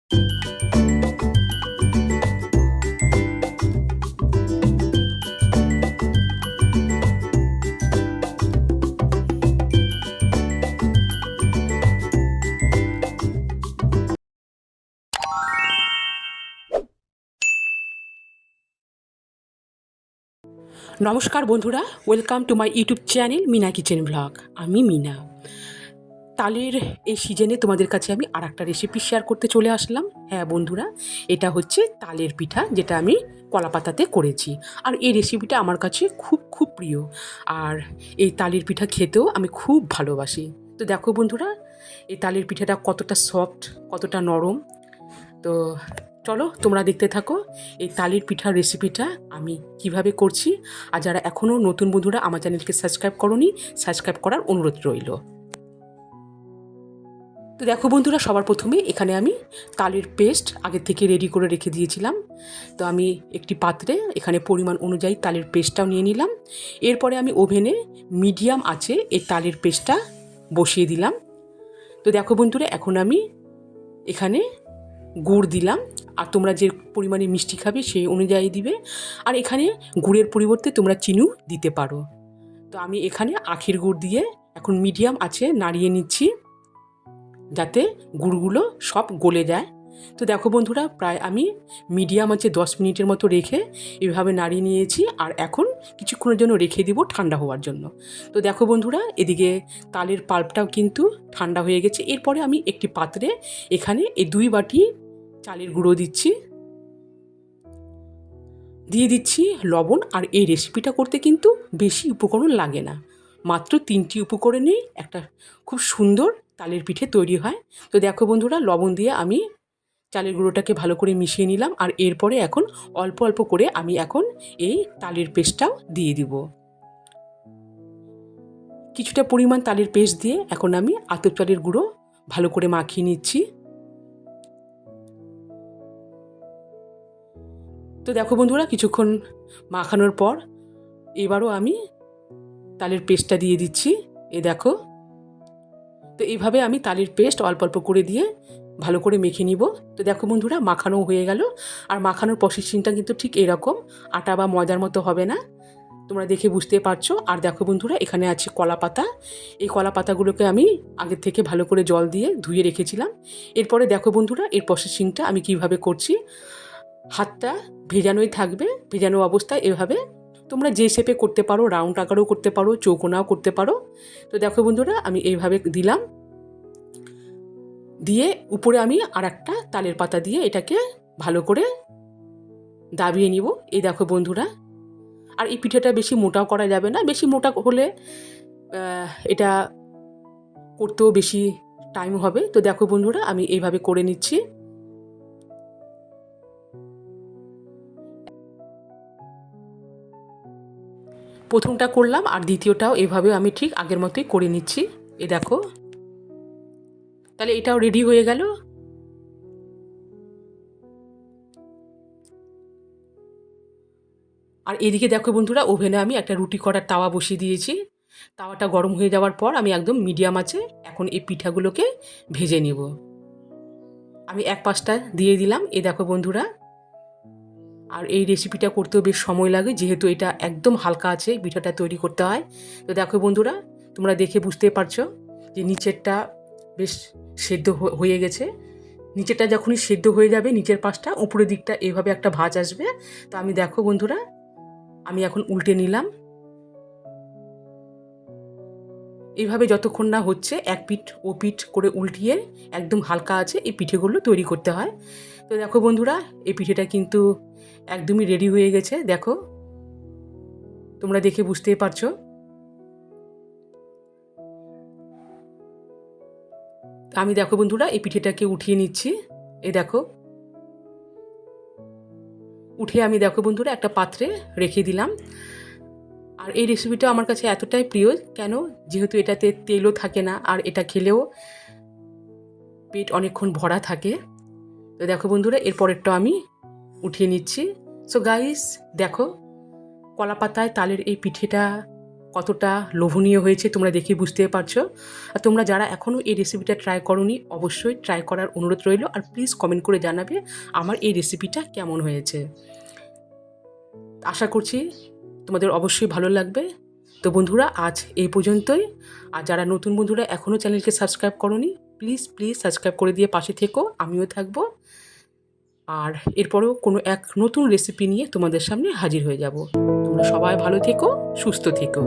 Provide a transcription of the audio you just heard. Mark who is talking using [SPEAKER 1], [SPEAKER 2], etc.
[SPEAKER 1] নমস্কার বন্ধুরা, welcome to my YouTube channel Meena kitchen blog. আমি মিনা। তালের এই সিজনে তোমাদের কাছে আমি আর একটা রেসিপি শেয়ার করতে চলে আসলাম। হ্যাঁ বন্ধুরা, এটা হচ্ছে তালের পিঠা, যেটা আমি কলাপাতাতে করেছি। আর এই রেসিপিটা আমার কাছে খুব খুব প্রিয়। আর এই তালের পিঠা খেতেও আমি খুব ভালোবাসি। তো দেখো বন্ধুরা, এই তালের পিঠাটা কতটা সফট, কতটা নরম। তো চলো তোমরা দেখতে থাকো এই তালের পিঠার রেসিপিটা আমি কিভাবে করছি। আর যারা এখনও নতুন বন্ধুরা আমার চ্যানেলকে সাবস্ক্রাইব করোনি, সাবস্ক্রাইব করার অনুরোধ রইল। তো দেখো বন্ধুরা, সবার প্রথমে এখানে আমি তালের পেস্ট আগের থেকে রেডি করে রেখে দিয়েছিলাম। তো আমি একটি পাত্রে এখানে পরিমাণ অনুযায়ী তালের পেস্টটাও নিয়ে নিলাম। এরপরে আমি ওভেনে মিডিয়াম আঁচে এই তালের পেস্টটা বসিয়ে দিলাম। তো দেখো বন্ধুরা, এখন আমি এখানে গুড় দিলাম। আর তোমরা যে পরিমাণে মিষ্টি খাবে সেই অনুযায়ী দিবে। আর এখানে গুড়ের পরিবর্তে তোমরা চিনিও দিতে পারো। তো আমি এখানে আখের গুড় দিয়ে এখন মিডিয়াম আছে নাড়িয়ে নিচ্ছি, যাতে গুড়গুলো সব গলে যায়। তো দেখো বন্ধুরা, প্রায় আমি মিডিয়াম আছে 10 মিনিটের মতো রেখে এভাবে নাড়িয়ে নিয়েছি। আর এখন কিছুক্ষণের জন্য রেখে দিব ঠান্ডা হওয়ার জন্য। তো দেখো বন্ধুরা, এদিকে তালের পাল্পটাও কিন্তু ঠান্ডা হয়ে গেছে। এরপরে আমি একটি পাত্রে এখানে এই 2 বাটি চালের গুঁড়ো দিচ্ছি, দিয়ে দিচ্ছি লবণ। আর এই রেসিপিটা করতে কিন্তু বেশি উপকরণ লাগে না, মাত্র 3টি উপকরণেই একটা খুব সুন্দর তালের পিঠে তৈরি হয়। তো দেখো বন্ধুরা, লবণ দিয়ে আমি চালের গুঁড়োটাকে ভালো করে মিশিয়ে নিলাম। আর এরপরে এখন অল্প অল্প করে আমি এখন এই তালের পেস্টটাও দিয়ে দিব। কিছুটা পরিমাণ তালের পেস্ট দিয়ে এখন আমি আতপ চালের গুঁড়ো ভালো করে মাখিয়ে নিচ্ছি। তো দেখো বন্ধুরা, কিছুক্ষণ মাখানোর পর এবারও আমি তালের পেস্টটা দিয়ে দিচ্ছি। দেখো, তো এইভাবে আমি তালের পেস্ট অল্প অল্প করে দিয়ে ভালো করে মেখে নিব। তো দেখো বন্ধুরা, মাখানো হয়ে গেল। আর মাখানোর প্রসেসিংটা কিন্তু ঠিক এরকম, আটা বা ময়দার মতো হবে না, তোমরা দেখে বুঝতে পারছো। আর দেখো বন্ধুরা, এখানে আছে কলা পাতা। এই কলা পাতাগুলোকে আমি আগের থেকে ভালো করে জল দিয়ে ধুয়ে রেখেছিলাম। এরপরে দেখো বন্ধুরা, এর প্রসেসিংটা আমি কিভাবে করছি। হাতটা ভেজানোই থাকবে, ভেজানো অবস্থায় এভাবে তোমরা যে শেপে করতে পারো, রাউন্ড আকারেও করতে পারো, চৌকোনাও করতে পারো। তো দেখো বন্ধুরা, আমি এইভাবে দিলাম, দিয়ে উপরে আমি আর একটা তালের পাতা দিয়ে এটাকে ভালো করে দাবিয়ে নিব। এই দেখো বন্ধুরা, আর এই পিঠাটা বেশি মোটাও করা যাবে না, বেশি মোটা হলে এটা করতেও বেশি টাইম হবে। তো দেখো বন্ধুরা, আমি এইভাবে করে নিচ্ছি। প্রথমটা করলাম আর দ্বিতীয়টাও এভাবে আমি ঠিক আগের মতোই করে নিচ্ছি। দেখো, তাহলে এটাও রেডি হয়ে গেল। আর এদিকে দেখো বন্ধুরা, ওভেনে আমি একটা রুটি করার তাওয়া বসিয়ে দিয়েছি। তাওয়াটা গরম হয়ে যাওয়ার পর আমি একদম মিডিয়াম আছে এখন এই পিঠাগুলোকে ভেজে নেব। আমি এক পাশটা দিয়ে দিলাম। দেখো বন্ধুরা, আর এই রেসিপিটা করতেও বেশ সময় লাগে, যেহেতু এটা একদম হালকা আছে পিঠাটা তৈরি করতে হয়। তো দেখো বন্ধুরা, তোমরা দেখে বুঝতে পারছো যে নিচেরটা বেশ সেদ্ধ হয়ে গেছে। নিচেরটা যখনই সেদ্ধ হয়ে যাবে, নিচের পাশটা উপরের দিকটা এভাবে একটা ভাঁজ আসবে। তো আমি দেখো বন্ধুরা, আমি এখন উল্টে নিলাম। এইভাবে যতক্ষণ না হচ্ছে এক পিঠ ও পিঠ করে উল্টিয়ে একদম হালকা আছে এই পিঠেগুলো তৈরি করতে হয়। তো দেখো বন্ধুরা, এই পিঠেটা কিন্তু একদমই রেডি হয়ে গেছে। দেখো, তোমরা দেখে বুঝতেই পারছো। আমি দেখো বন্ধুরা, এই পিঠেটাকে উঠিয়ে নিচ্ছি। দেখো, উঠিয়ে আমি দেখো বন্ধুরা একটা পাত্রে রেখে দিলাম। আর এই রেসিপিটা আমার কাছে এতটাই প্রিয় কেন, যেহেতু এটাতে তেলও থাকে না, আর এটা খেলেও পেট অনেকক্ষণ ভরা থাকে। তো দেখো বন্ধুরা, এর পরেরটা আমি উঠিয়ে নিচ্ছি। সো গাইস, দেখো কলা পাতায় তালের এই পিঠেটা কতটা লোভনীয় হয়েছে তোমরা দেখে বুঝতে পারছো। আর তোমরা যারা এখনও এই রেসিপিটা ট্রাই করোনি অবশ্যই ট্রাই করার অনুরোধ রইল। আর প্লিজ কমেন্ট করে জানাবে আমার এই রেসিপিটা কেমন হয়েছে। আশা করছি তোমাদের অবশ্যই ভালো লাগবে। তো বন্ধুরা আজ এই পর্যন্তই। আর যারা নতুন বন্ধুরা এখনও চ্যানেলকে সাবস্ক্রাইব করোনি প্লিজ প্লিজ সাবস্ক্রাইব করে দিয়ে পাশে থেকো, আমিও থাকবো। আর এরপরেও কোনো এক নতুন রেসিপি নিয়ে তোমাদের সামনে হাজির হয়ে যাব। তোমরা সবাই ভালো থেকো, সুস্থ থেকো।